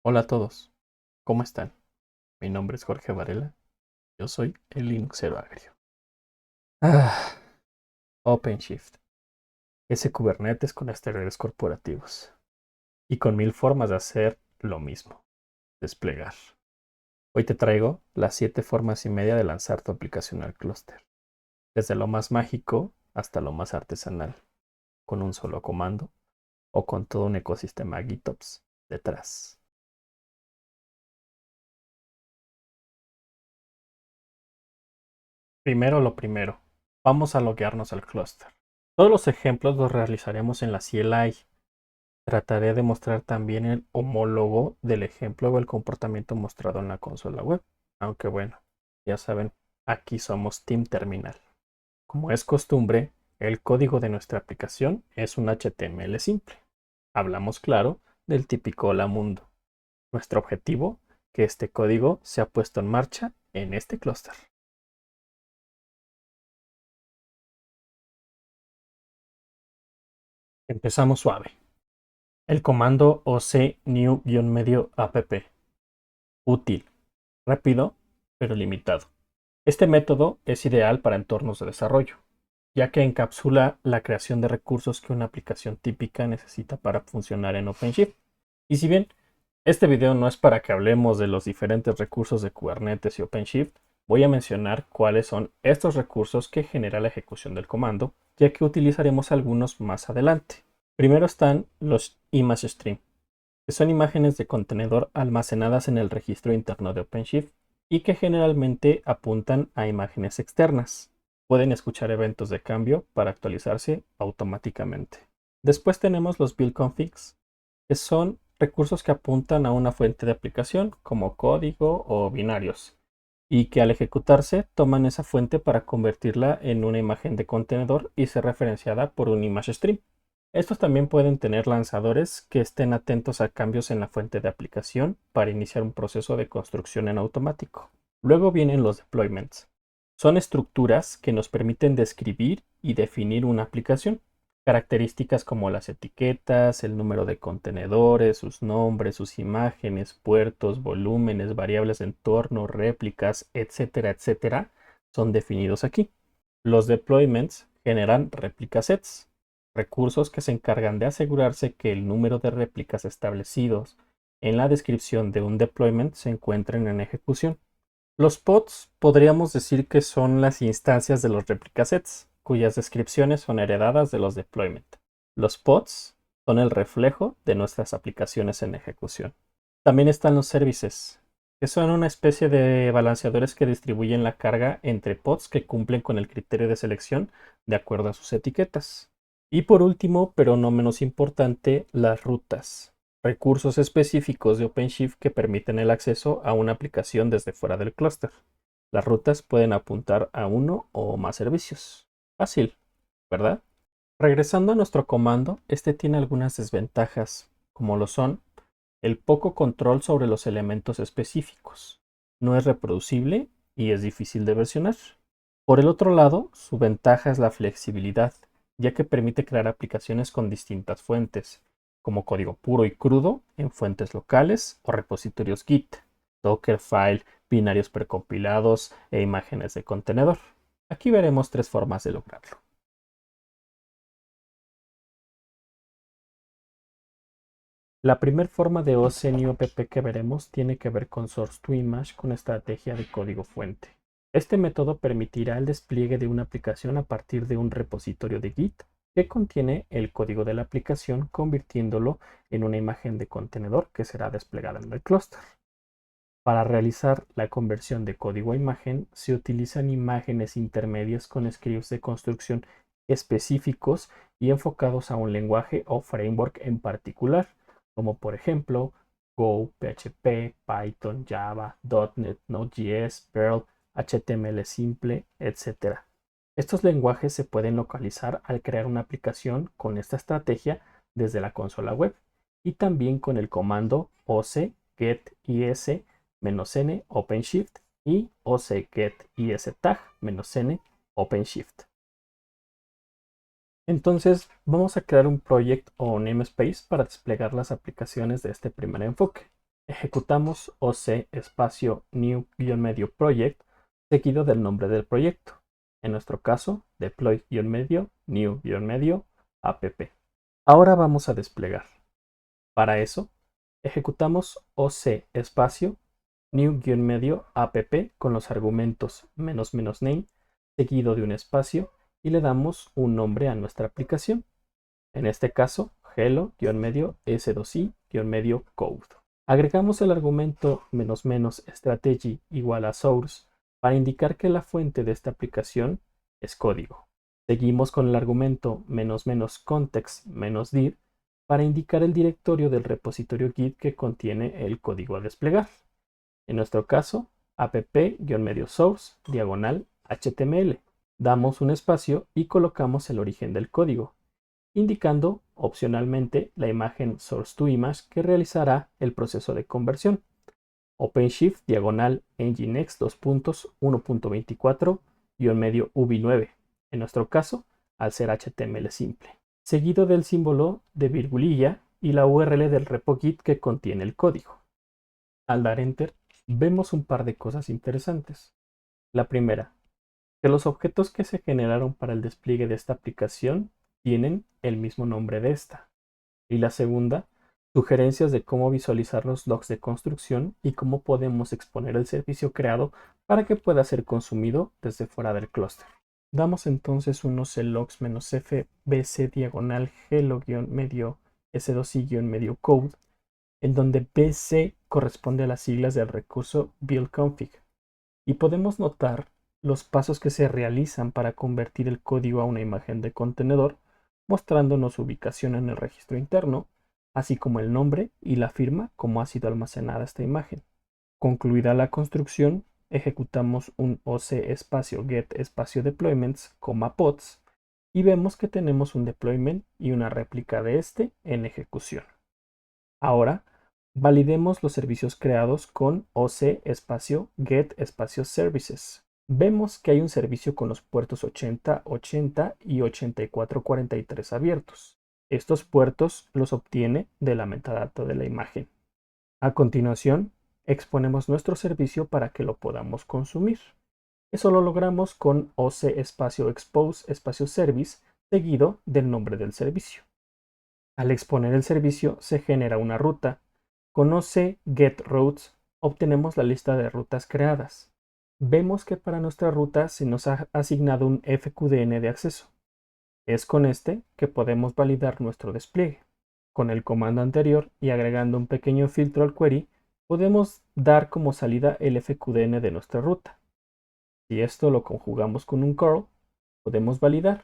Hola a todos, ¿cómo están? Mi nombre es Jorge Varela, yo soy el Linuxero Agrio. Ah, OpenShift, ese Kubernetes con esteroides corporativos y con mil formas de hacer lo mismo, desplegar. Hoy te traigo las 7 formas y media de lanzar tu aplicación al clúster, desde lo más mágico hasta lo más artesanal, con un solo comando o con todo un ecosistema GitOps detrás. Primero lo primero, vamos a loguearnos al clúster. Todos los ejemplos los realizaremos en la CLI. Trataré de mostrar también el homólogo del ejemplo o el comportamiento mostrado en la consola web. Aunque bueno, ya saben, aquí somos Team Terminal. Como es costumbre, el código de nuestra aplicación es un HTML simple. Hablamos claro del típico hola mundo. Nuestro objetivo, que este código sea puesto en marcha en este clúster. Empezamos suave. El comando oc new-app. Útil, rápido, pero limitado. Este método es ideal para entornos de desarrollo, ya que encapsula la creación de recursos que una aplicación típica necesita para funcionar en OpenShift. Y si bien este video no es para que hablemos de los diferentes recursos de Kubernetes y OpenShift, voy a mencionar cuáles son estos recursos que genera la ejecución del comando, ya que utilizaremos algunos más adelante. Primero están los image stream, que son imágenes de contenedor almacenadas en el registro interno de OpenShift y que generalmente apuntan a imágenes externas. Pueden escuchar eventos de cambio para actualizarse automáticamente. Después tenemos los build configs, que son recursos que apuntan a una fuente de aplicación como código o binarios y que al ejecutarse toman esa fuente para convertirla en una imagen de contenedor y ser referenciada por un image stream. Estos también pueden tener lanzadores que estén atentos a cambios en la fuente de aplicación para iniciar un proceso de construcción en automático. Luego vienen los deployments. Son estructuras que nos permiten describir y definir una aplicación. Características como las etiquetas, el número de contenedores, sus nombres, sus imágenes, puertos, volúmenes, variables de entorno, réplicas, etcétera, etcétera, son definidos aquí. Los deployments generan réplica sets, recursos que se encargan de asegurarse que el número de réplicas establecidos en la descripción de un deployment se encuentren en ejecución. Los pods podríamos decir que son las instancias de los replica sets, cuyas descripciones son heredadas de los deployment. Los pods son el reflejo de nuestras aplicaciones en ejecución. También están los services, que son una especie de balanceadores que distribuyen la carga entre pods que cumplen con el criterio de selección de acuerdo a sus etiquetas. Y por último, pero no menos importante, las rutas, recursos específicos de OpenShift que permiten el acceso a una aplicación desde fuera del clúster. Las rutas pueden apuntar a uno o más servicios. Fácil, ¿verdad? Regresando a nuestro comando, este tiene algunas desventajas, como lo son el poco control sobre los elementos específicos. No es reproducible y es difícil de versionar. Por el otro lado, su ventaja es la flexibilidad, ya que permite crear aplicaciones con distintas fuentes, como código puro y crudo en fuentes locales o repositorios Git, Dockerfile, binarios precompilados e imágenes de contenedor. Aquí veremos 3 formas de lograrlo. La primera forma de OCNUPP que veremos tiene que ver con Source to Image con estrategia de código fuente. Este método permitirá el despliegue de una aplicación a partir de un repositorio de Git que contiene el código de la aplicación, convirtiéndolo en una imagen de contenedor que será desplegada en el clúster. Para realizar la conversión de código a imagen, se utilizan imágenes intermedias con scripts de construcción específicos y enfocados a un lenguaje o framework en particular, como por ejemplo Go, PHP, Python, Java, .NET, Node.js, Perl, HTML simple, etc. Estos lenguajes se pueden localizar al crear una aplicación con esta estrategia desde la consola web y también con el comando oc get is -n OpenShift y ocget istag -n OpenShift. Entonces vamos a crear un project o namespace para desplegar las aplicaciones de este primer enfoque. ejecutamos oc espacio new-medio project seguido del nombre del proyecto. En nuestro caso, deploy-medio new-medio app. Ahora vamos a desplegar. Para eso, ejecutamos oc espacio new-medio app con los argumentos "-name" seguido de un espacio y le damos un nombre a nuestra aplicación. En este caso, hello-medio s2i-medio code. Agregamos el argumento "-strategy igual a source para indicar que la fuente de esta aplicación es código. Seguimos con el argumento "-context-dir para indicar el directorio del repositorio Git que contiene el código a desplegar. En nuestro caso, app-source /HTML. Damos un espacio y colocamos el origen del código, indicando opcionalmente la imagen source to image que realizará el proceso de conversión. OpenShift /nginx 1.24-ubi9, en nuestro caso, al ser HTML simple, seguido del símbolo de virgulilla y la URL del repo Git que contiene el código. Al dar Enter, vemos un par de cosas interesantes. La primera, que los objetos que se generaron para el despliegue de esta aplicación tienen el mismo nombre de esta. Y la segunda, sugerencias de cómo visualizar los logs de construcción y cómo podemos exponer el servicio creado para que pueda ser consumido desde fuera del clúster. Damos entonces unos logs-fbc hello-medio s2i-medio code, en donde bc corresponde a las siglas del recurso build-config, y podemos notar los pasos que se realizan para convertir el código a una imagen de contenedor, mostrándonos su ubicación en el registro interno, así como el nombre y la firma como ha sido almacenada esta imagen. Concluida la construcción, ejecutamos un oc espacio get espacio deployments, pods, y vemos que tenemos un deployment y una réplica de este en ejecución. Ahora, validemos los servicios creados con oc espacio get espacio services. Vemos que hay un servicio con los puertos 80, 80 y 8443 abiertos. Estos puertos los obtiene de la metadata de la imagen. A continuación, exponemos nuestro servicio para que lo podamos consumir. Eso lo logramos con oc espacio expose espacio service seguido del nombre del servicio. Al exponer el servicio se genera una ruta. Con oc get routes obtenemos la lista de rutas creadas. Vemos que para nuestra ruta se nos ha asignado un fqdn de acceso. Es con este que podemos validar nuestro despliegue. Con el comando anterior y agregando un pequeño filtro al query, podemos dar como salida el fqdn de nuestra ruta. Si esto lo conjugamos con un curl, podemos validar,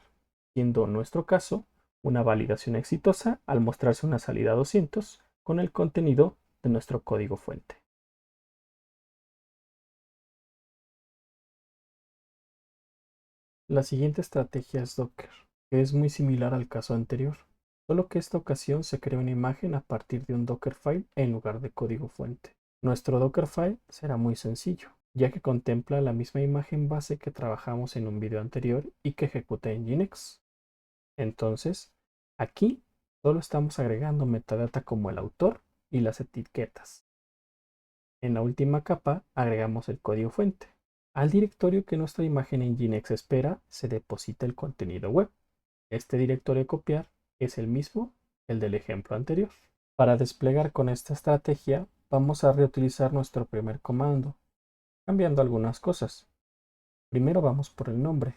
siendo en nuestro caso una validación exitosa al mostrarse una salida 200 con el contenido de nuestro código fuente. La siguiente estrategia es Docker, que es muy similar al caso anterior, solo que esta ocasión se crea una imagen a partir de un Dockerfile en lugar de código fuente. Nuestro Dockerfile será muy sencillo, ya que contempla la misma imagen base que trabajamos en un video anterior y que ejecuta en Nginx. Entonces, aquí solo estamos agregando metadata como el autor y las etiquetas. En la última capa agregamos el código fuente. Al directorio que nuestra imagen en Nginx espera se deposita el contenido web. Este directorio a copiar es el mismo que el del ejemplo anterior. Para desplegar con esta estrategia vamos a reutilizar nuestro primer comando, cambiando algunas cosas. Primero vamos por el nombre.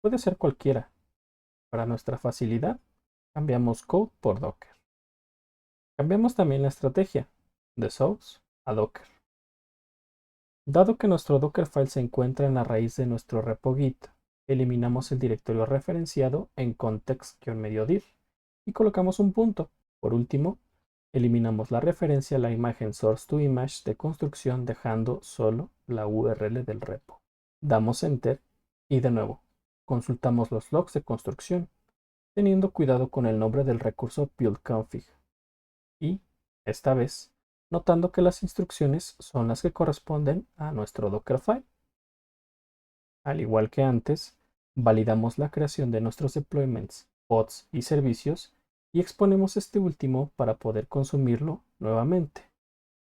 Puede ser cualquiera. Para nuestra facilidad, cambiamos code por Docker. Cambiamos también la estrategia, de source a Docker. Dado que nuestro Dockerfile se encuentra en la raíz de nuestro repo Git, eliminamos el directorio referenciado en context-dir y colocamos un punto. Por último, eliminamos la referencia a la imagen source to image de construcción dejando solo la URL del repo. Damos Enter y de nuevo, consultamos los logs de construcción, teniendo cuidado con el nombre del recurso build-config. Y, esta vez, notando que las instrucciones son las que corresponden a nuestro Dockerfile. Al igual que antes, validamos la creación de nuestros deployments, pods y servicios y exponemos este último para poder consumirlo nuevamente.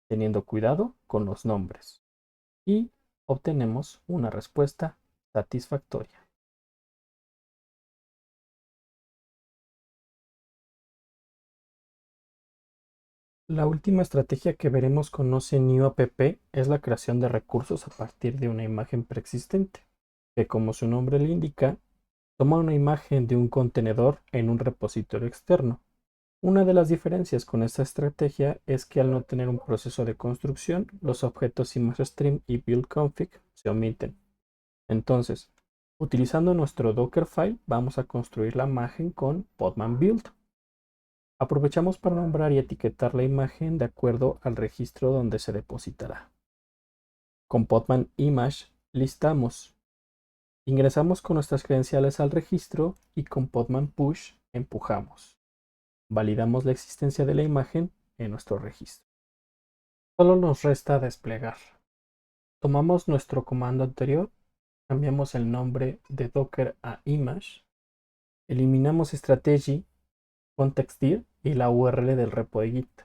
teniendo cuidado con los nombres. Y obtenemos una respuesta satisfactoria. La última estrategia que veremos con OCNewApp es la creación de recursos a partir de una imagen preexistente, que como su nombre le indica, toma una imagen de un contenedor en un repositorio externo. Una de las diferencias con esta estrategia es que al no tener un proceso de construcción, los objetos ImageStream y BuildConfig se omiten. Entonces, utilizando nuestro Dockerfile, vamos a construir la imagen con Podman Build. Aprovechamos para nombrar y etiquetar la imagen de acuerdo al registro donde se depositará. Con Podman Image listamos. Ingresamos con nuestras credenciales al registro y con Podman Push empujamos. Validamos la existencia de la imagen en nuestro registro. Solo nos resta desplegar. Tomamos nuestro comando anterior, cambiamos el nombre de Docker a Image, eliminamos Strategy, ContextDir y la URL del repo de Git.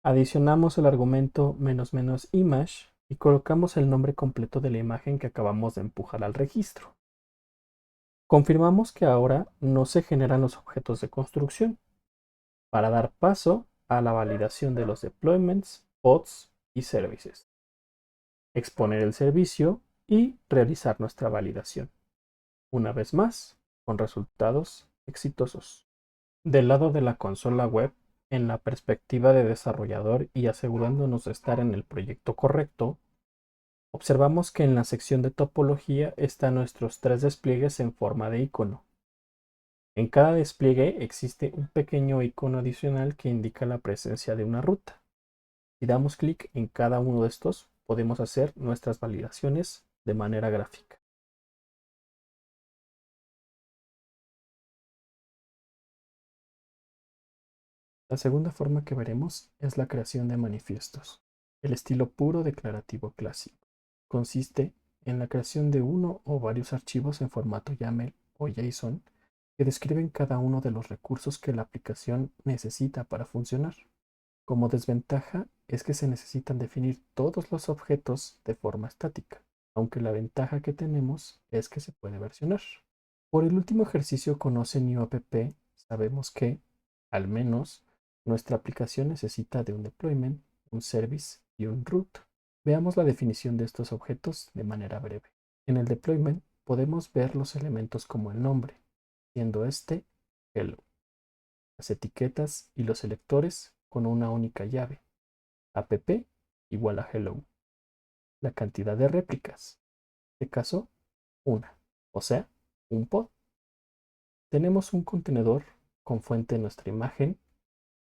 Adicionamos el argumento --image y colocamos el nombre completo de la imagen que acabamos de empujar al registro. Confirmamos que ahora no se generan los objetos de construcción para dar paso a la validación de los deployments, pods y services. Exponer el servicio y realizar nuestra validación. Una vez más, con resultados exitosos. Del lado de la consola web, en la perspectiva de desarrollador y asegurándonos de estar en el proyecto correcto, observamos que en la sección de topología están nuestros 3 despliegues en forma de icono. En cada despliegue existe un pequeño icono adicional que indica la presencia de una ruta. Si damos clic en cada uno de estos, podemos hacer nuestras validaciones de manera gráfica. La segunda forma que veremos es la creación de manifiestos. El estilo puro declarativo clásico consiste en la creación de uno o varios archivos en formato YAML o JSON que describen cada uno de los recursos que la aplicación necesita para funcionar. Como desventaja es que se necesitan definir todos los objetos de forma estática, aunque la ventaja que tenemos es que se puede versionar. Por el último ejercicio con OCNewApp sabemos que, al menos, nuestra aplicación necesita de un deployment, un service y un root. Veamos la definición de estos objetos de manera breve. En el deployment podemos ver los elementos como el nombre, siendo este hello, las etiquetas y los selectores con una única llave, app igual a hello, la cantidad de réplicas, en este caso una, o sea, un pod. Tenemos un contenedor con fuente en nuestra imagen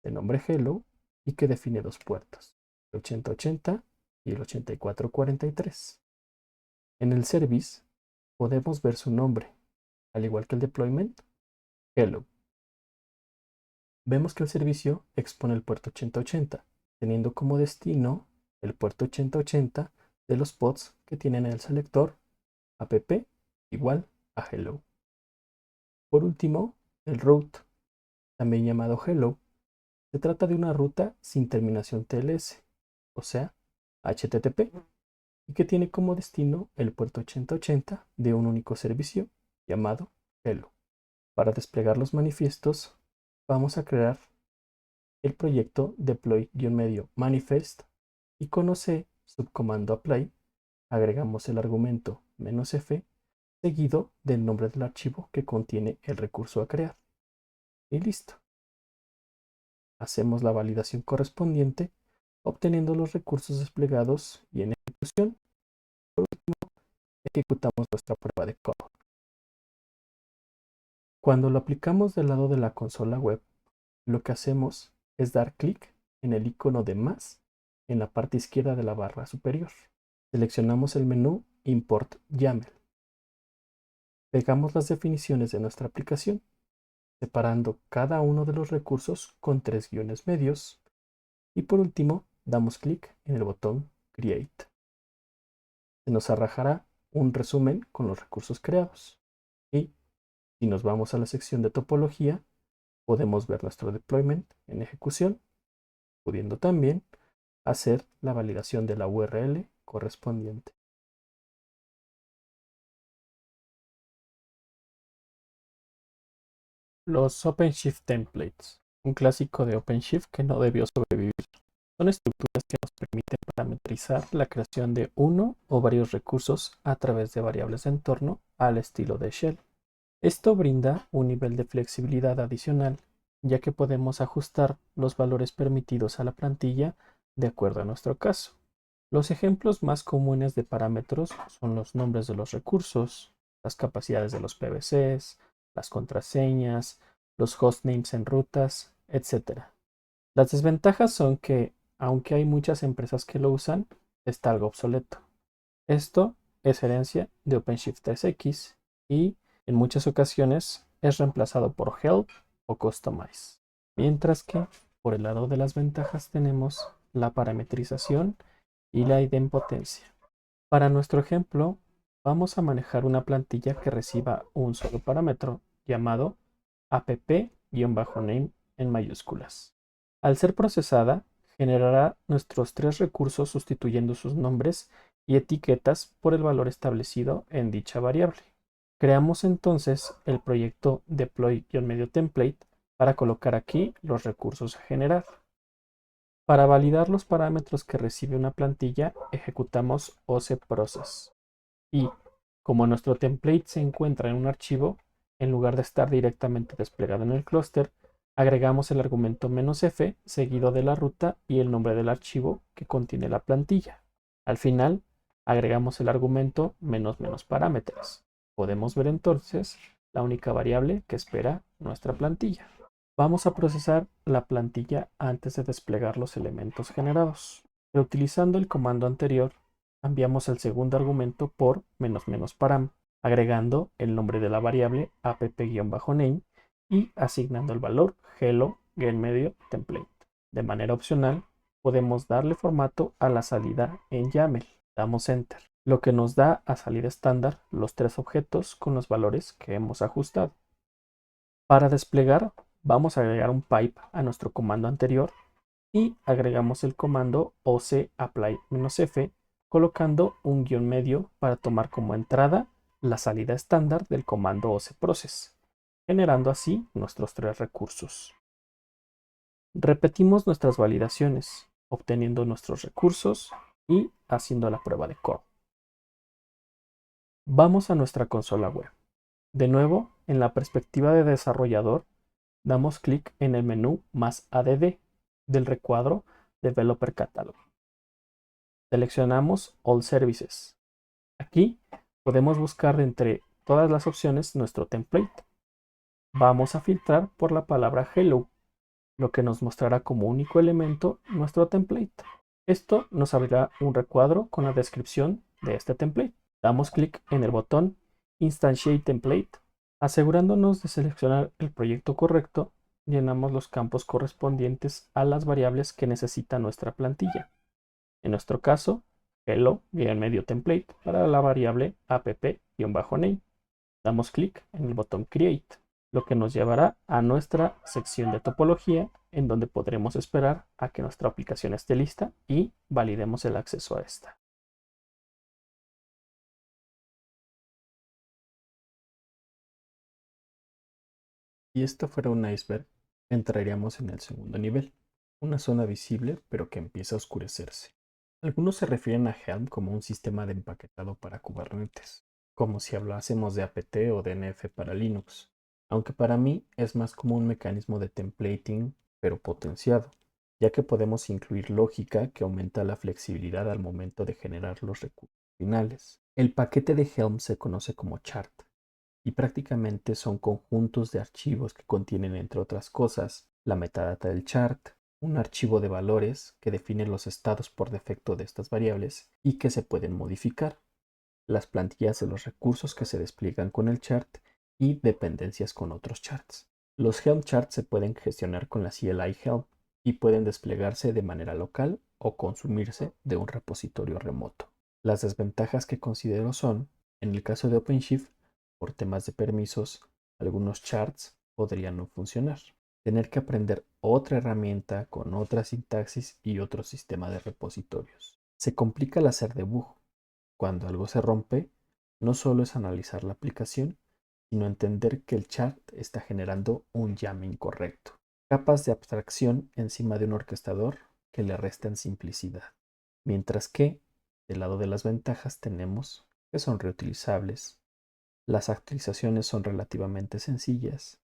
de nombre hello y que define dos puertos, el 8080 y el 8443. En el service podemos ver su nombre, al igual que el deployment, hello. Vemos que el servicio expone el puerto 8080, teniendo como destino el puerto 8080 de los pods que tienen el selector app igual a hello. Por último, el route, también llamado hello, se trata de una ruta sin terminación TLS, o sea, HTTP, y que tiene como destino el puerto 8080 de un único servicio llamado hello. Para desplegar los manifiestos, vamos a crear el proyecto deploy-manifest y con OC subcomando apply agregamos el argumento "-f" seguido del nombre del archivo que contiene el recurso a crear. Y listo. Hacemos la validación correspondiente obteniendo los recursos desplegados y en ejecución. Por último, ejecutamos nuestra prueba de código. Cuando lo aplicamos del lado de la consola web, lo que hacemos es dar clic en el icono de más en la parte izquierda de la barra superior. Seleccionamos el menú Import YAML. Pegamos las definiciones de nuestra aplicación, separando cada uno de los recursos con 3 guiones medios. Y por último, damos clic en el botón Create. Se nos arrojará un resumen con los recursos creados. Y si nos vamos a la sección de topología, podemos ver nuestro deployment en ejecución, pudiendo también hacer la validación de la URL correspondiente. Los OpenShift templates, un clásico de OpenShift que no debió sobrevivir. Son estructuras que nos permiten parametrizar la creación de uno o varios recursos a través de variables de entorno al estilo de Shell. Esto brinda un nivel de flexibilidad adicional, ya que podemos ajustar los valores permitidos a la plantilla de acuerdo a nuestro caso. Los ejemplos más comunes de parámetros son los nombres de los recursos, las capacidades de los PVCs, las contraseñas, los hostnames en rutas, etc. Las desventajas son que, aunque hay muchas empresas que lo usan, está algo obsoleto. Esto es herencia de OpenShift 3x y en muchas ocasiones es reemplazado por Help o Customize. Mientras que por el lado de las ventajas tenemos la parametrización y la idempotencia. Para nuestro ejemplo, vamos a manejar una plantilla que reciba un solo parámetro llamado app-name en mayúsculas. Al ser procesada, generará nuestros tres recursos sustituyendo sus nombres y etiquetas por el valor establecido en dicha variable. Creamos entonces el proyecto deploy-medio template para colocar aquí los recursos a generar. Para validar los parámetros que recibe una plantilla, ejecutamos ocprocess. Y como nuestro template se encuentra en un archivo, en lugar de estar directamente desplegado en el clúster, agregamos el argumento "-f" seguido de la ruta y el nombre del archivo que contiene la plantilla. Al final, agregamos el argumento "-parámetros". Podemos ver entonces la única variable que espera nuestra plantilla. Vamos a procesar la plantilla antes de desplegar los elementos generados. Reutilizando el comando anterior, cambiamos el segundo argumento por "-param", agregando el nombre de la variable app-name y asignando el valor hello-template. De manera opcional, podemos darle formato a la salida en YAML. Damos Enter, lo que nos da a salida estándar los tres objetos con los valores que hemos ajustado. Para desplegar, vamos a agregar un pipe a nuestro comando anterior y agregamos el comando ocapply-f colocando un guión medio para tomar como entrada la salida estándar del comando ocprocess, generando así nuestros tres recursos. Repetimos nuestras validaciones, obteniendo nuestros recursos y haciendo la prueba de coro. Vamos a nuestra consola web. De nuevo, en la perspectiva de desarrollador, damos clic en el menú más add del recuadro Developer Catalog. Seleccionamos All Services. Aquí podemos buscar entre todas las opciones nuestro template. Vamos a filtrar por la palabra Hello, lo que nos mostrará como único elemento nuestro template. Esto nos abrirá un recuadro con la descripción de este template. Damos clic en el botón Instantiate Template. Asegurándonos de seleccionar el proyecto correcto, llenamos los campos correspondientes a las variables que necesita nuestra plantilla. En nuestro caso, hello-medio template para la variable app-name. Damos clic en el botón Create, lo que nos llevará a nuestra sección de topología, en donde podremos esperar a que nuestra aplicación esté lista y validemos el acceso a esta. Si esto fuera un iceberg, entraríamos en el segundo nivel, una zona visible pero que empieza a oscurecerse. Algunos se refieren a Helm como un sistema de empaquetado para Kubernetes, como si hablásemos de apt o DNF para Linux, aunque para mí es más como un mecanismo de templating pero potenciado, ya que podemos incluir lógica que aumenta la flexibilidad al momento de generar los recursos finales. El paquete de Helm se conoce como chart y prácticamente son conjuntos de archivos que contienen, entre otras cosas, la metadata del chart, un archivo de valores que define los estados por defecto de estas variables y que se pueden modificar, las plantillas de los recursos que se despliegan con el chart y dependencias con otros charts. Los Helm charts se pueden gestionar con la CLI Helm y pueden desplegarse de manera local o consumirse de un repositorio remoto. Las desventajas que considero son, en el caso de OpenShift, por temas de permisos, algunos charts podrían no funcionar. Tener que aprender otra herramienta con otra sintaxis y otro sistema de repositorios. Se complica al hacer debug. Cuando algo se rompe, no solo es analizar la aplicación, sino entender que el chart está generando un llame incorrecto. Capas de abstracción encima de un orquestador que le restan simplicidad. Mientras que, del lado de las ventajas tenemos que son reutilizables, las actualizaciones son relativamente sencillas,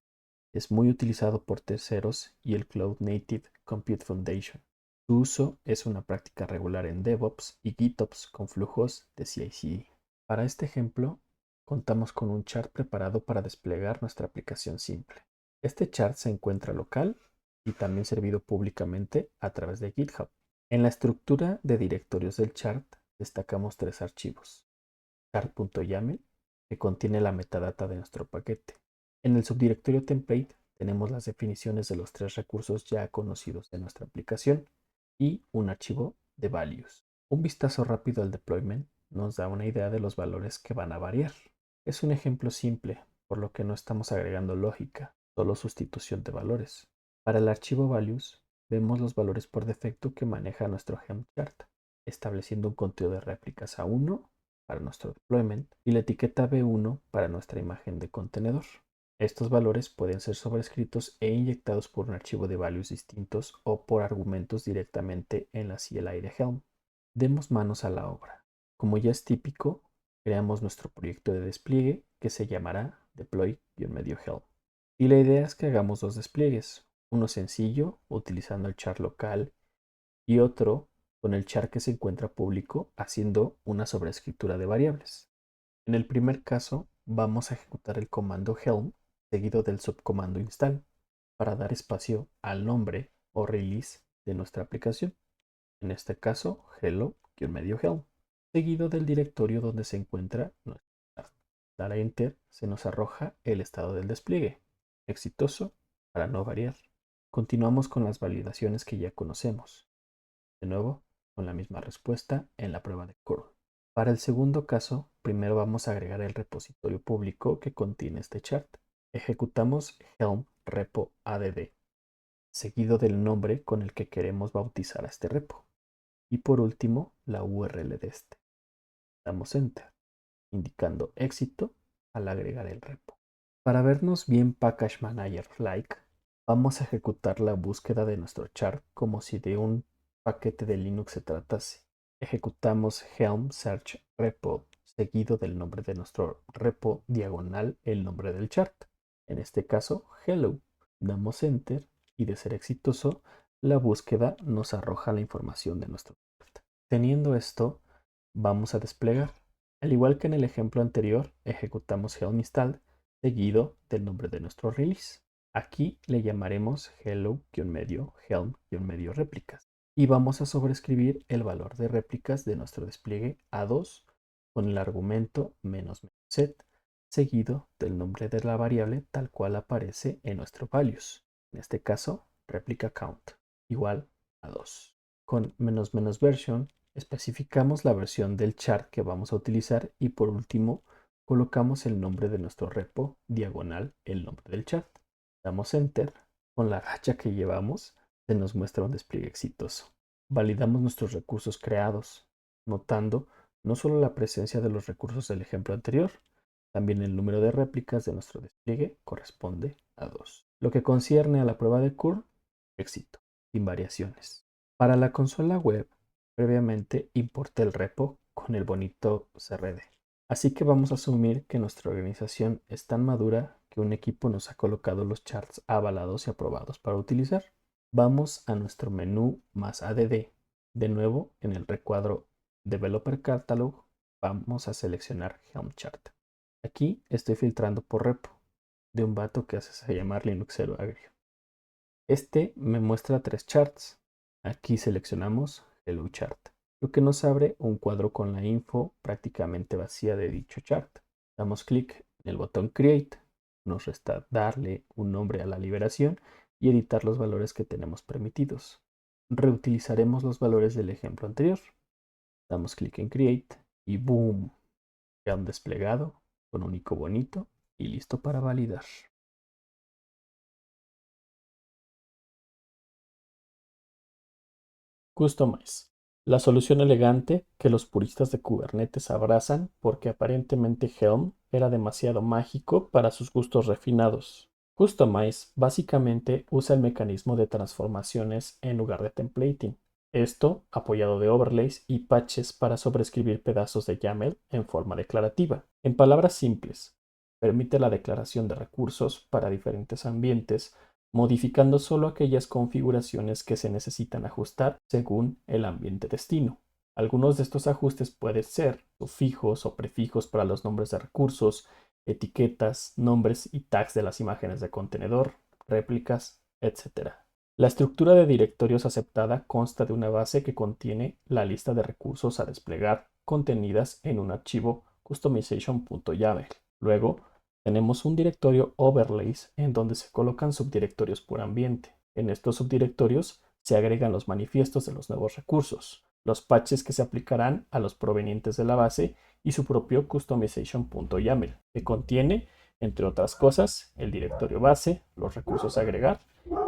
es muy utilizado por terceros y el Cloud Native Compute Foundation. Su uso es una práctica regular en DevOps y GitOps con flujos de CI/CD. Para este ejemplo, contamos con un chart preparado para desplegar nuestra aplicación simple. Este chart se encuentra local y también servido públicamente a través de GitHub. En la estructura de directorios del chart destacamos tres archivos. Chart.yaml, que contiene la metadata de nuestro paquete. En el subdirectorio template tenemos las definiciones de los tres recursos ya conocidos de nuestra aplicación y un archivo de values. Un vistazo rápido al deployment nos da una idea de los valores que van a variar. Es un ejemplo simple, por lo que no estamos agregando lógica, solo sustitución de valores. Para el archivo values, vemos los valores por defecto que maneja nuestro Helm chart, estableciendo un conteo de réplicas A1 para nuestro deployment y la etiqueta B1 para nuestra imagen de contenedor. Estos valores pueden ser sobrescritos e inyectados por un archivo de values distintos o por argumentos directamente en la CLI de Helm. Demos manos a la obra. Como ya es típico, creamos nuestro proyecto de despliegue que se llamará deploy-helm. Y la idea es que hagamos dos despliegues, uno sencillo utilizando el char local y otro con el char que se encuentra público haciendo una sobreescritura de variables. En el primer caso, vamos a ejecutar el comando helm seguido del subcomando install para dar espacio al nombre o release de nuestra aplicación. En este caso, hello-helm, seguido del directorio donde se encuentra nuestro chart. Dar a enter se nos arroja el estado del despliegue. Exitoso para no variar. Continuamos con las validaciones que ya conocemos. De nuevo, con la misma respuesta en la prueba de curl. Para el segundo caso, primero vamos a agregar el repositorio público que contiene este chart. Ejecutamos helm repo add, seguido del nombre con el que queremos bautizar a este repo. Y por último, la URL de este. Damos enter, indicando éxito al agregar el repo. Para vernos bien Package Manager-like, vamos a ejecutar la búsqueda de nuestro chart como si de un paquete de Linux se tratase. Ejecutamos helm search repo seguido del nombre de nuestro repo diagonal el nombre del chart. En este caso, hello. Damos enter y de ser exitoso, la búsqueda nos arroja la información de nuestro chart. Teniendo esto, vamos a desplegar. Al igual que en el ejemplo anterior, ejecutamos helm install seguido del nombre de nuestro release. Aquí le llamaremos hello-helm-medio réplicas y vamos a sobreescribir el valor de réplicas de nuestro despliegue A2 con el argumento "-set" seguido del nombre de la variable tal cual aparece en nuestro values, en este caso replica count igual a 2. Con "-version" especificamos la versión del chart que vamos a utilizar y por último colocamos el nombre de nuestro repo diagonal el nombre del chart. Damos enter. Con la racha que llevamos se nos muestra un despliegue exitoso. Validamos nuestros recursos creados, notando no solo la presencia de los recursos del ejemplo anterior, también el número de réplicas de nuestro despliegue corresponde a 2. Lo que concierne a la prueba de curl, éxito, sin variaciones. Para la consola web, previamente importé el repo con el bonito CRD. Así que vamos a asumir que nuestra organización es tan madura que un equipo nos ha colocado los charts avalados y aprobados para utilizar. Vamos a nuestro menú más add. De nuevo, en el recuadro Developer Catalog, vamos a seleccionar Helm Chart. Aquí estoy filtrando por repo de un vato que hace llamar Linuxero agrio. Este me muestra tres charts. Aquí seleccionamos Hello Chart, lo que nos abre un cuadro con la info prácticamente vacía de dicho chart. Damos clic en el botón Create. Nos resta darle un nombre a la liberación y editar los valores que tenemos permitidos. Reutilizaremos los valores del ejemplo anterior. Damos clic en Create y ¡boom! Ya un desplegado con un icono bonito y listo para validar. Kustomize. La solución elegante que los puristas de Kubernetes abrazan porque aparentemente Helm era demasiado mágico para sus gustos refinados. Kustomize básicamente usa el mecanismo de transformaciones en lugar de templating. Esto apoyado de overlays y patches para sobreescribir pedazos de YAML en forma declarativa. En palabras simples, permite la declaración de recursos para diferentes ambientes, modificando solo aquellas configuraciones que se necesitan ajustar según el ambiente destino. Algunos de estos ajustes pueden ser sufijos o prefijos para los nombres de recursos, etiquetas, nombres y tags de las imágenes de contenedor, réplicas, etc. La estructura de directorios aceptada consta de una base que contiene la lista de recursos a desplegar contenidas en un archivo customization.yaml. Luego, tenemos un directorio overlays en donde se colocan subdirectorios por ambiente. En estos subdirectorios se agregan los manifiestos de los nuevos recursos, los patches que se aplicarán a los provenientes de la base y su propio customization.yaml, que contiene, entre otras cosas, el directorio base, los recursos a agregar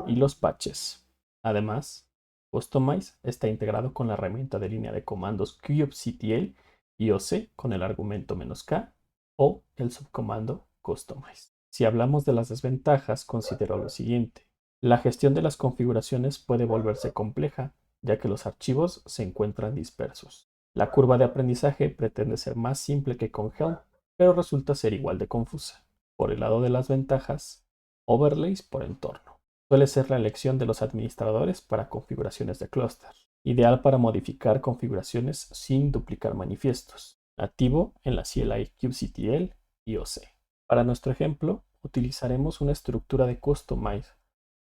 y los patches. Además, Kustomize está integrado con la herramienta de línea de comandos kubectl y OC con el argumento "-k" o el subcomando Kustomize. Si hablamos de las desventajas, considero lo siguiente. La gestión de las configuraciones puede volverse compleja, ya que los archivos se encuentran dispersos. La curva de aprendizaje pretende ser más simple que con Helm, pero resulta ser igual de confusa. Por el lado de las ventajas, overlays por entorno. Suele ser la elección de los administradores para configuraciones de clúster, ideal para modificar configuraciones sin duplicar manifiestos, nativo en la CLI kubectl y OC. Para nuestro ejemplo, utilizaremos una estructura de Kustomize,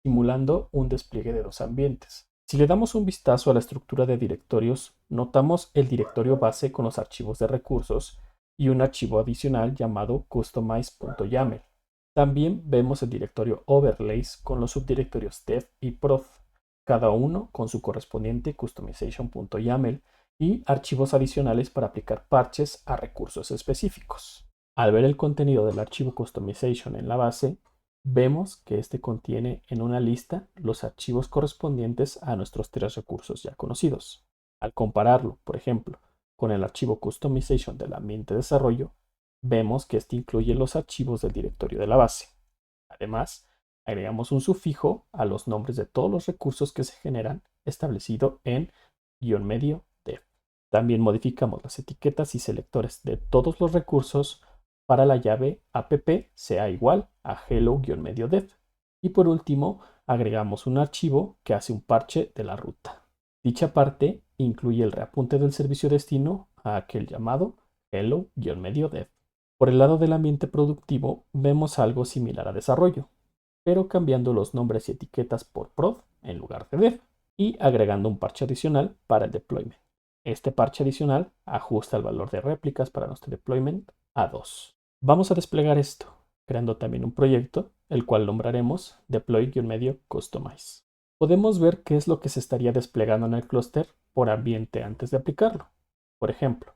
simulando un despliegue de dos ambientes. Si le damos un vistazo a la estructura de directorios, notamos el directorio base con los archivos de recursos y un archivo adicional llamado customize.yaml. También vemos el directorio overlays con los subdirectorios dev y prod, cada uno con su correspondiente customization.yaml y archivos adicionales para aplicar parches a recursos específicos. Al ver el contenido del archivo customization en la base, vemos que este contiene en una lista los archivos correspondientes a nuestros tres recursos ya conocidos. Al compararlo, por ejemplo, con el archivo customization del ambiente de desarrollo, vemos que este incluye los archivos del directorio de la base. Además, agregamos un sufijo a los nombres de todos los recursos que se generan establecido en --dev. También modificamos las etiquetas y selectores de todos los recursos para la llave app sea igual a hello-dev. Y por último, agregamos un archivo que hace un parche de la ruta. Dicha parte incluye el reapunte del servicio destino a aquel llamado hello-dev. Por el lado del ambiente productivo, vemos algo similar a desarrollo, pero cambiando los nombres y etiquetas por prod en lugar de dev y agregando un parche adicional para el deployment. Este parche adicional ajusta el valor de réplicas para nuestro deployment a 2. Vamos a desplegar esto, creando también un proyecto, el cual nombraremos deploy-customize. Podemos ver qué es lo que se estaría desplegando en el clúster por ambiente antes de aplicarlo. Por ejemplo,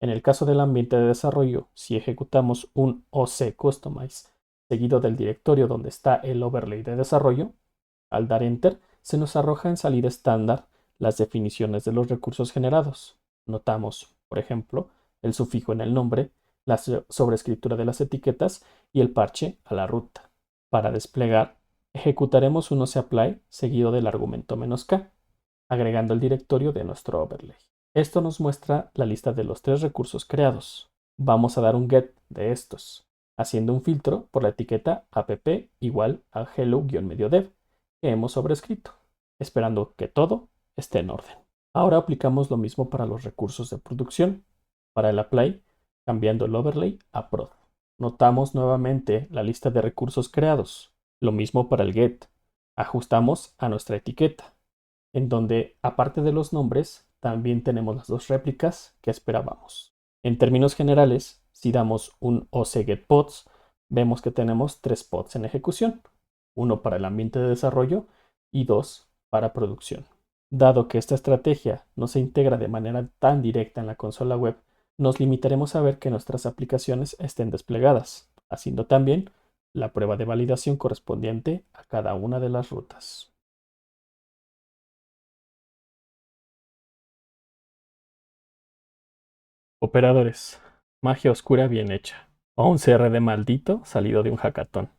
en el caso del ambiente de desarrollo, si ejecutamos un OC Customize seguido del directorio donde está el overlay de desarrollo, al dar Enter se nos arroja en salida estándar las definiciones de los recursos generados. Notamos, por ejemplo, el sufijo en el nombre, la sobrescritura de las etiquetas y el parche a la ruta. Para desplegar, ejecutaremos un OCApply seguido del argumento "-k, agregando el directorio de nuestro overlay. Esto nos muestra la lista de los tres recursos creados. Vamos a dar un get de estos, haciendo un filtro por la etiqueta app igual a hello-dev que hemos sobrescrito, esperando que todo esté en orden. Ahora aplicamos lo mismo para los recursos de producción. Para el apply, cambiando el overlay a prod. Notamos nuevamente la lista de recursos creados. Lo mismo para el get. Ajustamos a nuestra etiqueta, en donde, aparte de los nombres, también tenemos las dos réplicas que esperábamos. En términos generales, si damos un OCGetPods, vemos que tenemos 3 pods en ejecución, uno para el ambiente de desarrollo y 2 para producción. Dado que esta estrategia no se integra de manera tan directa en la consola web, nos limitaremos a ver que nuestras aplicaciones estén desplegadas, haciendo también la prueba de validación correspondiente a cada una de las rutas. Operadores. Magia oscura bien hecha. O un CRD maldito salido de un hackathon.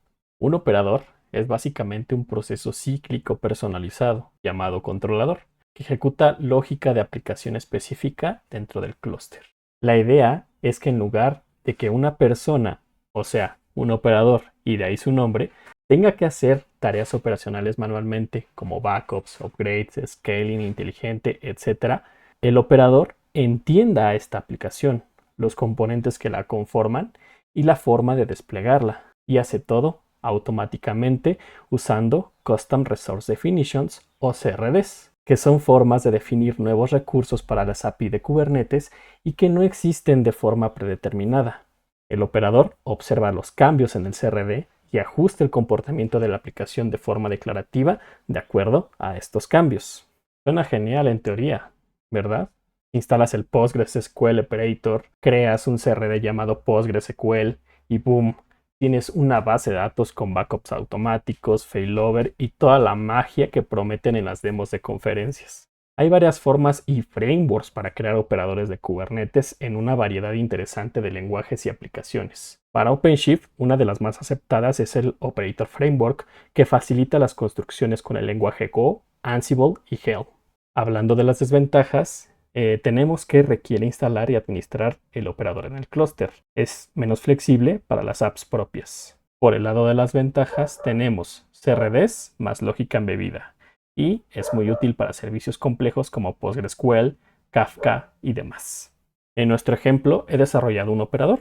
Un operador es básicamente un proceso cíclico personalizado, llamado controlador, que ejecuta lógica de aplicación específica dentro del clúster. La idea es que en lugar de que una persona, o sea, un operador, y de ahí su nombre, tenga que hacer tareas operacionales manualmente, como backups, upgrades, scaling inteligente, etc., el operador entienda a esta aplicación, los componentes que la conforman y la forma de desplegarla, y hace todo automáticamente usando Custom Resource Definitions o CRDs, que son formas de definir nuevos recursos para las API de Kubernetes y que no existen de forma predeterminada. El operador observa los cambios en el CRD y ajusta el comportamiento de la aplicación de forma declarativa de acuerdo a estos cambios. Suena genial en teoría, ¿verdad? Instalas el PostgreSQL Operator, creas un CRD llamado PostgreSQL y boom, tienes una base de datos con backups automáticos, failover y toda la magia que prometen en las demos de conferencias. Hay varias formas y frameworks para crear operadores de Kubernetes en una variedad interesante de lenguajes y aplicaciones. Para OpenShift, una de las más aceptadas es el Operator Framework, que facilita las construcciones con el lenguaje Go, Ansible y Helm. Hablando de las desventajas, tenemos que requiere instalar y administrar el operador en el clúster. Es menos flexible para las apps propias. Por el lado de las ventajas tenemos CRDs más lógica embebida y es muy útil para servicios complejos como PostgreSQL, Kafka y demás. En nuestro ejemplo he desarrollado un operador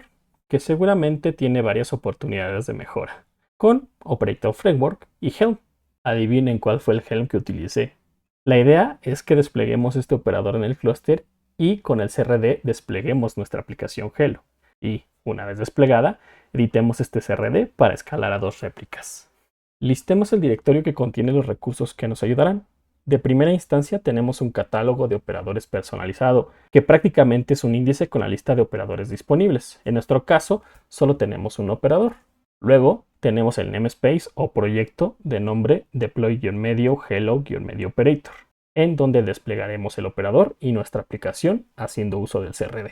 que seguramente tiene varias oportunidades de mejora con Operator Framework y Helm. Adivinen cuál fue el Helm que utilicé. La idea es que despleguemos este operador en el clúster y con el CRD despleguemos nuestra aplicación Hello. Y una vez desplegada, editemos este CRD para escalar a 2 réplicas. Listemos el directorio que contiene los recursos que nos ayudarán. De primera instancia tenemos un catálogo de operadores personalizado, que prácticamente es un índice con la lista de operadores disponibles. En nuestro caso, solo tenemos un operador. Luego tenemos el namespace o proyecto de nombre deploy-hello-operator, en donde desplegaremos el operador y nuestra aplicación haciendo uso del CRD.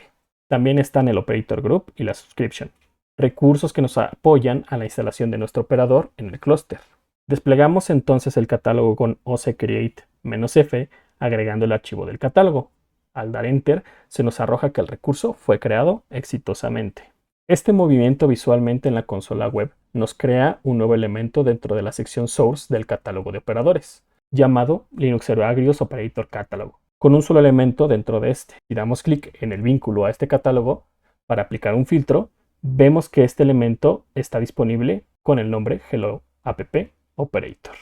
También están el operator group y la subscription, recursos que nos apoyan a la instalación de nuestro operador en el clúster. Desplegamos entonces el catálogo con ocreate-f agregando el archivo del catálogo. Al dar enter se nos arroja que el recurso fue creado exitosamente. Este movimiento visualmente en la consola web nos crea un nuevo elemento dentro de la sección Source del catálogo de operadores, llamado Linux Zero Agrios Operator Catalog, con un solo elemento dentro de este. Si damos clic en el vínculo a este catálogo para aplicar un filtro, vemos que este elemento está disponible con el nombre Hello App Operator.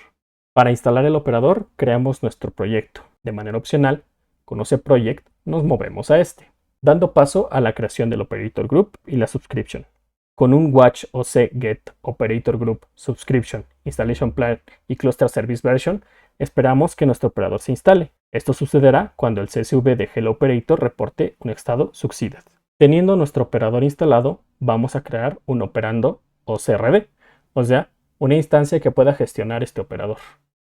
Para instalar el operador, creamos nuestro proyecto. De manera opcional, con OC Project nos movemos a este, dando paso a la creación del Operator Group y la Subscription. Con un watch OC Get Operator Group Subscription Installation Plan y Cluster Service Version, esperamos que nuestro operador se instale. Esto sucederá cuando el CSV de Hello Operator reporte un estado succeeded. Teniendo nuestro operador instalado, vamos a crear un operando o CRD, o sea, una instancia que pueda gestionar este operador.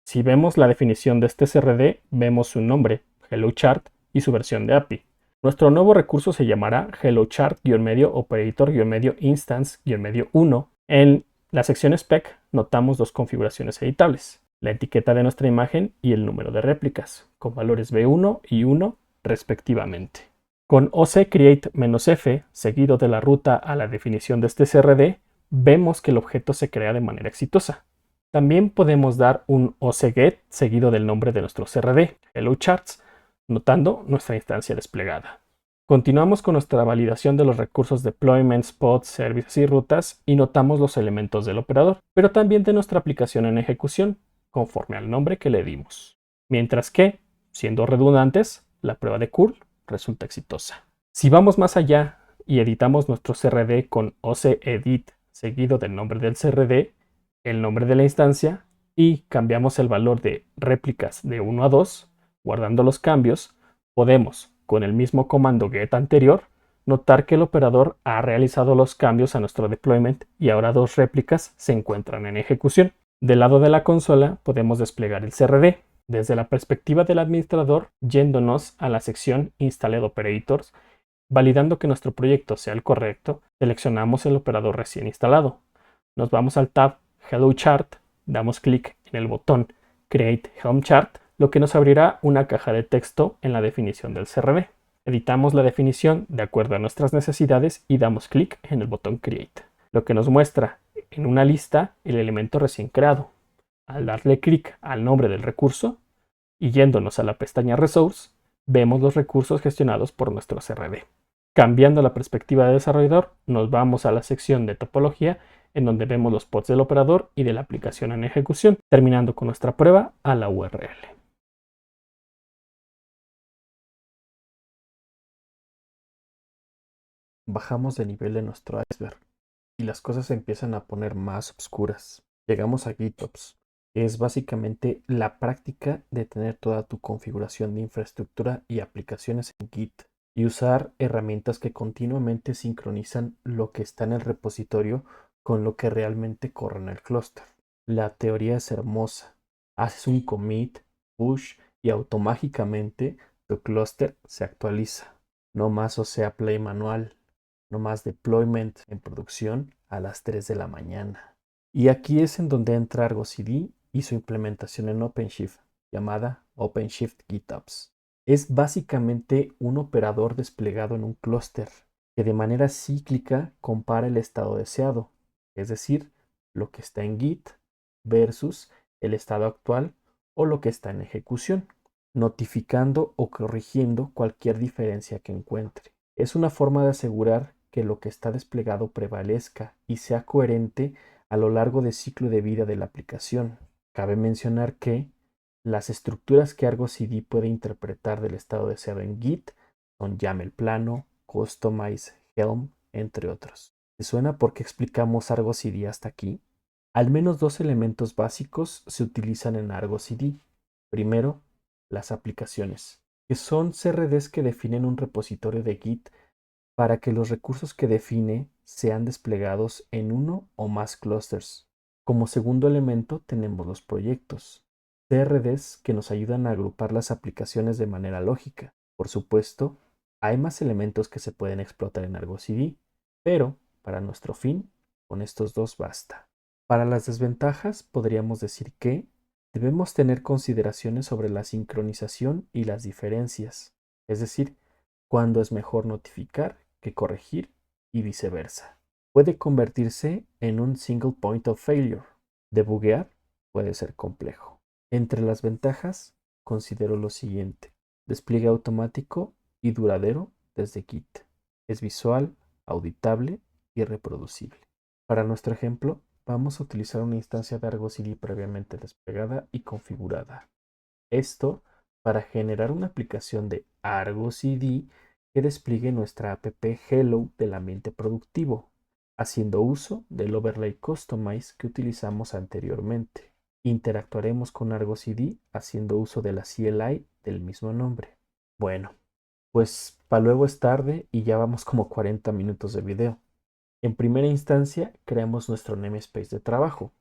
Si vemos la definición de este CRD, vemos su nombre, HelloChart, y su versión de API. Nuestro nuevo recurso se llamará HelloChart-Operator-Instance-1. En la sección Spec notamos 2 configuraciones editables, la etiqueta de nuestra imagen y el número de réplicas, con valores B1 y 1 respectivamente. Con OC-create-f seguido de la ruta a la definición de este CRD, vemos que el objeto se crea de manera exitosa. También podemos dar un OC-get seguido del nombre de nuestro CRD, HelloCharts, notando nuestra instancia desplegada. Continuamos con nuestra validación de los recursos deployments, pods, services y rutas y notamos los elementos del operador, pero también de nuestra aplicación en ejecución, conforme al nombre que le dimos. Mientras que, siendo redundantes, la prueba de curl resulta exitosa. Si vamos más allá y editamos nuestro CRD con OC-edit seguido del nombre del CRD, el nombre de la instancia y cambiamos el valor de réplicas de 1 a 2, guardando los cambios, podemos, con el mismo comando get anterior, notar que el operador ha realizado los cambios a nuestro deployment y ahora 2 réplicas se encuentran en ejecución. Del lado de la consola podemos desplegar el CRD desde la perspectiva del administrador yéndonos a la sección Installed Operators Validando que nuestro proyecto sea el correcto, seleccionamos el operador recién instalado. Nos vamos al tab Hello Chart, damos clic en el botón Create Helm Chart, lo que nos abrirá una caja de texto en la definición del CRD. Editamos la definición de acuerdo a nuestras necesidades y damos clic en el botón Create, lo que nos muestra en una lista el elemento recién creado. Al darle clic al nombre del recurso y yéndonos a la pestaña Resource, vemos los recursos gestionados por nuestro CRD. Cambiando la perspectiva de desarrollador, nos vamos a la sección de topología, en donde vemos los pods del operador y de la aplicación en ejecución, terminando con nuestra prueba a la URL. Bajamos de nivel de nuestro iceberg y las cosas se empiezan a poner más oscuras. Llegamos a GitOps, que es básicamente la práctica de tener toda tu configuración de infraestructura y aplicaciones en Git y usar herramientas que continuamente sincronizan lo que está en el repositorio con lo que realmente corre en el clúster. La teoría es hermosa. Haces un commit, push y automáticamente tu clúster se actualiza. No más o sea play manual, no más deployment en producción a las 3 de la mañana. Y aquí es en donde entra Argo CD y su implementación en OpenShift, llamada OpenShift GitOps. Es básicamente un operador desplegado en un clúster que de manera cíclica compara el estado deseado, es decir, lo que está en Git versus el estado actual o lo que está en ejecución, notificando o corrigiendo cualquier diferencia que encuentre. Es una forma de asegurar que lo que está desplegado prevalezca y sea coherente a lo largo del ciclo de vida de la aplicación. Cabe mencionar que las estructuras que Argo CD puede interpretar del estado deseado en Git son YAML plano, Customize, Helm, entre otros. ¿Te suena por qué explicamos Argo CD hasta aquí? Al menos dos elementos básicos se utilizan en Argo CD. Primero, las aplicaciones, que son CRDs que definen un repositorio de Git para que los recursos que define sean desplegados en uno o más clusters. Como segundo elemento tenemos los proyectos, CRDs que nos ayudan a agrupar las aplicaciones de manera lógica. Por supuesto, hay más elementos que se pueden explotar en Argo CD, pero para nuestro fin, con estos dos basta. Para las desventajas, podríamos decir que debemos tener consideraciones sobre la sincronización y las diferencias, es decir, cuándo es mejor notificar que corregir y viceversa. Puede convertirse en un single point of failure. Debuguear puede ser complejo. Entre las ventajas, considero lo siguiente: despliegue automático y duradero desde Git. Es visual, auditable y reproducible. Para nuestro ejemplo, vamos a utilizar una instancia de Argo CD previamente desplegada y configurada. Esto para generar una aplicación de Argo CD que despliegue nuestra app Hello del ambiente productivo, haciendo uso del overlay Customize que utilizamos anteriormente. Interactuaremos con Argo CD haciendo uso de la CLI del mismo nombre. Bueno, pues para luego es tarde y ya vamos como 40 minutos de video. En primera instancia, creamos nuestro namespace de trabajo,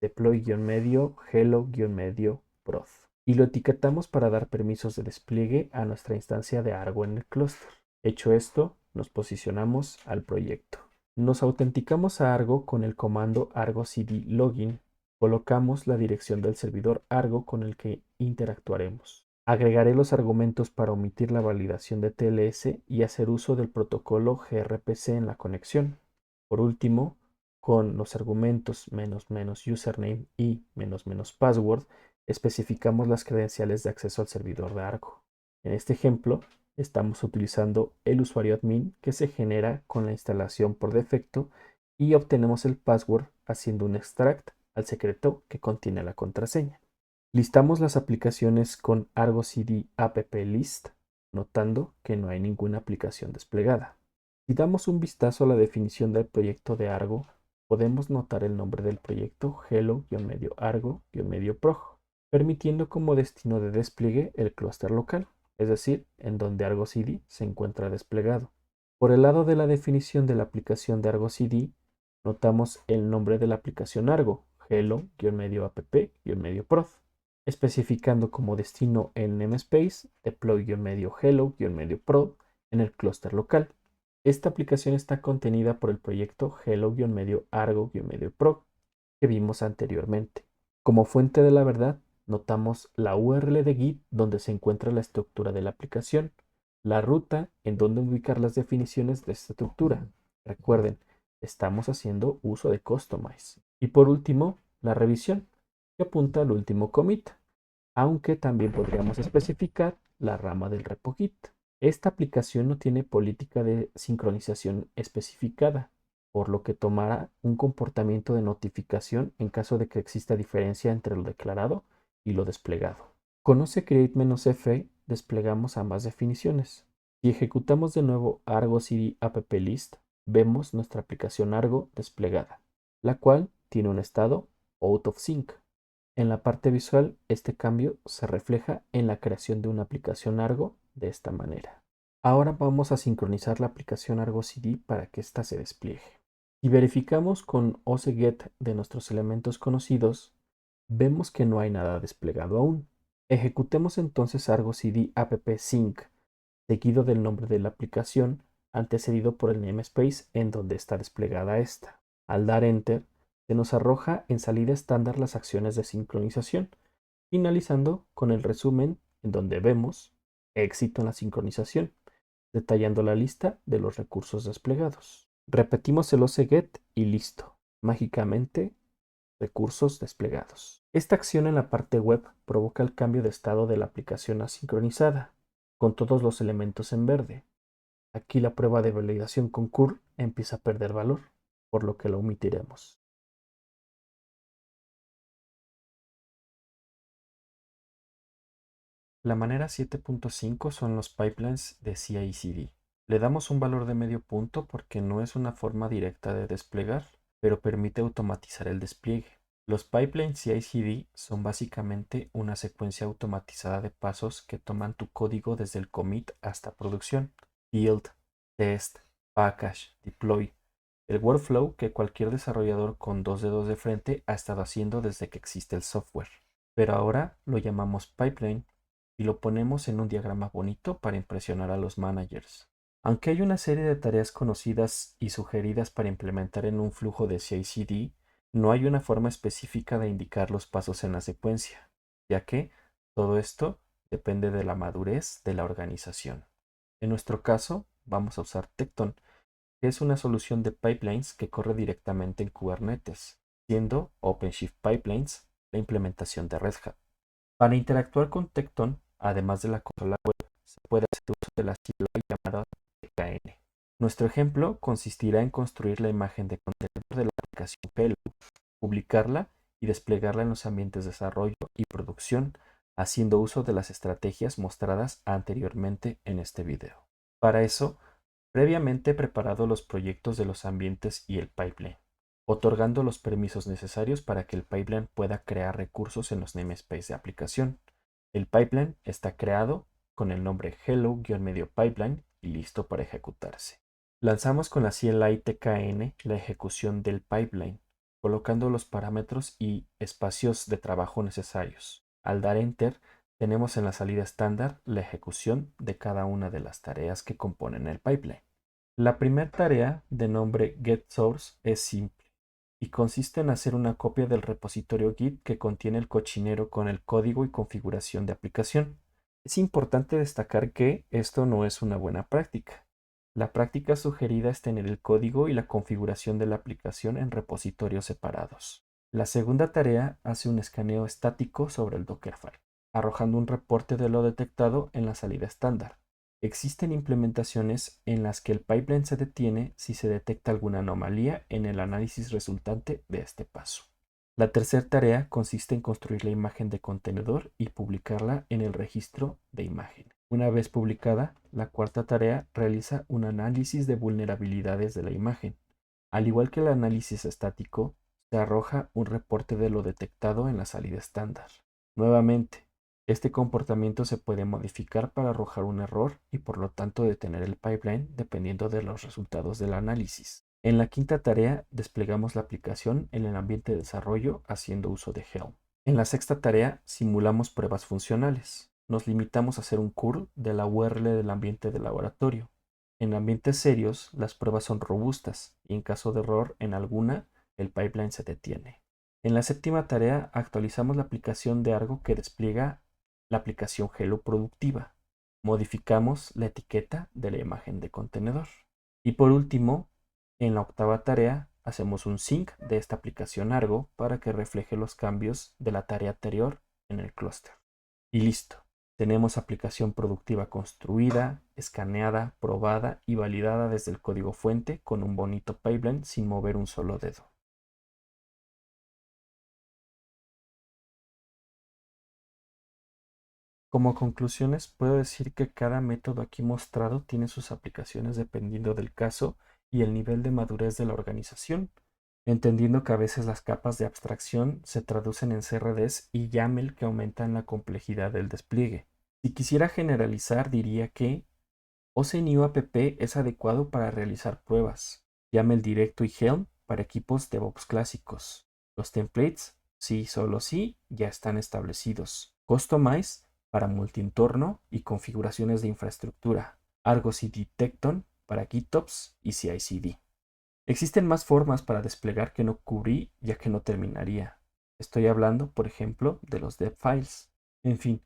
deploy-medio hello-prod, y lo etiquetamos para dar permisos de despliegue a nuestra instancia de Argo en el clúster. Hecho esto, nos posicionamos al proyecto. Nos autenticamos a Argo con el comando argo cd login. Colocamos la dirección del servidor Argo con el que interactuaremos. Agregaré los argumentos para omitir la validación de TLS y hacer uso del protocolo gRPC en la conexión. Por último, con los argumentos --username y --password, especificamos las credenciales de acceso al servidor de Argo. En este ejemplo, estamos utilizando el usuario admin que se genera con la instalación por defecto y obtenemos el password haciendo un extract al secreto que contiene la contraseña. Listamos las aplicaciones con Argo CD app list, notando que no hay ninguna aplicación desplegada. Si damos un vistazo a la definición del proyecto de Argo, podemos notar el nombre del proyecto hello-argo-proj, permitiendo como destino de despliegue el clúster local, es decir, en donde Argo CD se encuentra desplegado. Por el lado de la definición de la aplicación de Argo CD, notamos el nombre de la aplicación Argo, hello-app-prod, especificando como destino el namespace deploy-hello-prod, en el clúster local. Esta aplicación está contenida por el proyecto hello-argo-prog que vimos anteriormente. Como fuente de la verdad, notamos la URL de Git donde se encuentra la estructura de la aplicación, la ruta en donde ubicar las definiciones de esta estructura. Recuerden, estamos haciendo uso de Customize. Y por último, la revisión, que apunta al último commit, aunque también podríamos especificar la rama del repo Git. Esta aplicación no tiene política de sincronización especificada, por lo que tomará un comportamiento de notificación en caso de que exista diferencia entre lo declarado y lo desplegado. Con OCreate-f desplegamos ambas definiciones. Si ejecutamos de nuevo Argo CD app list, vemos nuestra aplicación Argo desplegada, la cual tiene un estado out of sync. En la parte visual, este cambio se refleja en la creación de una aplicación Argo de esta manera. Ahora vamos a sincronizar la aplicación Argo CD para que ésta se despliegue. Si verificamos con OCGet de nuestros elementos conocidos, vemos que no hay nada desplegado aún. Ejecutemos entonces Argo CD app sync, seguido del nombre de la aplicación, antecedido por el namespace en donde está desplegada esta. Al dar Enter, se nos arroja en salida estándar las acciones de sincronización, finalizando con el resumen en donde vemos éxito en la sincronización, detallando la lista de los recursos desplegados. Repetimos el OCGet y listo. Mágicamente, recursos desplegados. Esta acción en la parte web provoca el cambio de estado de la aplicación asincronizada, con todos los elementos en verde. Aquí la prueba de validación con curl empieza a perder valor, por lo que la omitiremos. La manera 7.5 son los pipelines de CI/CD. Le damos un valor de medio punto porque no es una forma directa de desplegar, pero permite automatizar el despliegue. Los pipelines CI/CD son básicamente una secuencia automatizada de pasos que toman tu código desde el commit hasta producción. Build, test, package, deploy. El workflow que cualquier desarrollador con dos dedos de frente ha estado haciendo desde que existe el software. Pero ahora lo llamamos pipeline y lo ponemos en un diagrama bonito para impresionar a los managers. Aunque hay una serie de tareas conocidas y sugeridas para implementar en un flujo de CI/CD, no hay una forma específica de indicar los pasos en la secuencia, ya que todo esto depende de la madurez de la organización. En nuestro caso, vamos a usar Tekton, que es una solución de pipelines que corre directamente en Kubernetes, siendo OpenShift Pipelines la implementación de Red Hat. Para interactuar con Tekton, además de la consola web, se puede hacer uso de la CLI llamada TKN. Nuestro ejemplo consistirá en construir la imagen de contenedor de la aplicación Hello, publicarla y desplegarla en los ambientes de desarrollo y producción, haciendo uso de las estrategias mostradas anteriormente en este video. Para eso, previamente he preparado los proyectos de los ambientes y el pipeline, otorgando los permisos necesarios para que el pipeline pueda crear recursos en los namespace de aplicación. El pipeline está creado con el nombre hello-pipeline y listo para ejecutarse. Lanzamos con la CLI TKN la ejecución del pipeline, colocando los parámetros y espacios de trabajo necesarios. Al dar Enter, tenemos en la salida estándar la ejecución de cada una de las tareas que componen el pipeline. La primera tarea, de nombre getSource, es simple y consiste en hacer una copia del repositorio Git que contiene el cochinero con el código y configuración de aplicación. Es importante destacar que esto no es una buena práctica. La práctica sugerida es tener el código y la configuración de la aplicación en repositorios separados. La segunda tarea hace un escaneo estático sobre el Dockerfile, arrojando un reporte de lo detectado en la salida estándar. Existen implementaciones en las que el pipeline se detiene si se detecta alguna anomalía en el análisis resultante de este paso. La tercera tarea consiste en construir la imagen de contenedor y publicarla en el registro de imagen. Una vez publicada, la cuarta tarea realiza un análisis de vulnerabilidades de la imagen. Al igual que el análisis estático, se arroja un reporte de lo detectado en la salida estándar. Nuevamente, este comportamiento se puede modificar para arrojar un error y por lo tanto detener el pipeline dependiendo de los resultados del análisis. En la quinta tarea desplegamos la aplicación en el ambiente de desarrollo haciendo uso de Helm. En la sexta tarea simulamos pruebas funcionales. Nos limitamos a hacer un curl de la URL del ambiente de laboratorio. En ambientes serios, las pruebas son robustas y en caso de error en alguna, el pipeline se detiene. En la séptima tarea, actualizamos la aplicación de Argo que despliega la aplicación Hello productiva. Modificamos la etiqueta de la imagen de contenedor. Y por último, en la octava tarea, hacemos un sync de esta aplicación Argo para que refleje los cambios de la tarea anterior en el clúster. Y listo. Tenemos aplicación productiva construida, escaneada, probada y validada desde el código fuente con un bonito pipeline sin mover un solo dedo. Como conclusiones, puedo decir que cada método aquí mostrado tiene sus aplicaciones dependiendo del caso y el nivel de madurez de la organización, entendiendo que a veces las capas de abstracción se traducen en CRDs y YAML que aumentan la complejidad del despliegue. Si quisiera generalizar, diría que OCNew App es adecuado para realizar pruebas. YAML directo y Helm para equipos DevOps clásicos. Los templates, sí, solo sí, ya están establecidos. Customize para multientorno y configuraciones de infraestructura. Argo CD Tecton para GitOps y CI/CD. Existen más formas para desplegar que no cubrí ya que no terminaría. Estoy hablando, por ejemplo, de los dev files. En fin,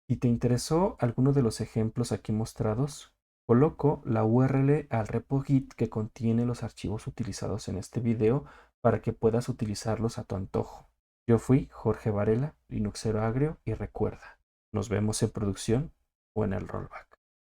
si te interesó alguno de los ejemplos aquí mostrados, coloco la URL al repo Git que contiene los archivos utilizados en este video para que puedas utilizarlos a tu antojo. Yo fui Jorge Varela, Linuxero Agrio, y recuerda, nos vemos en producción o en el rollback.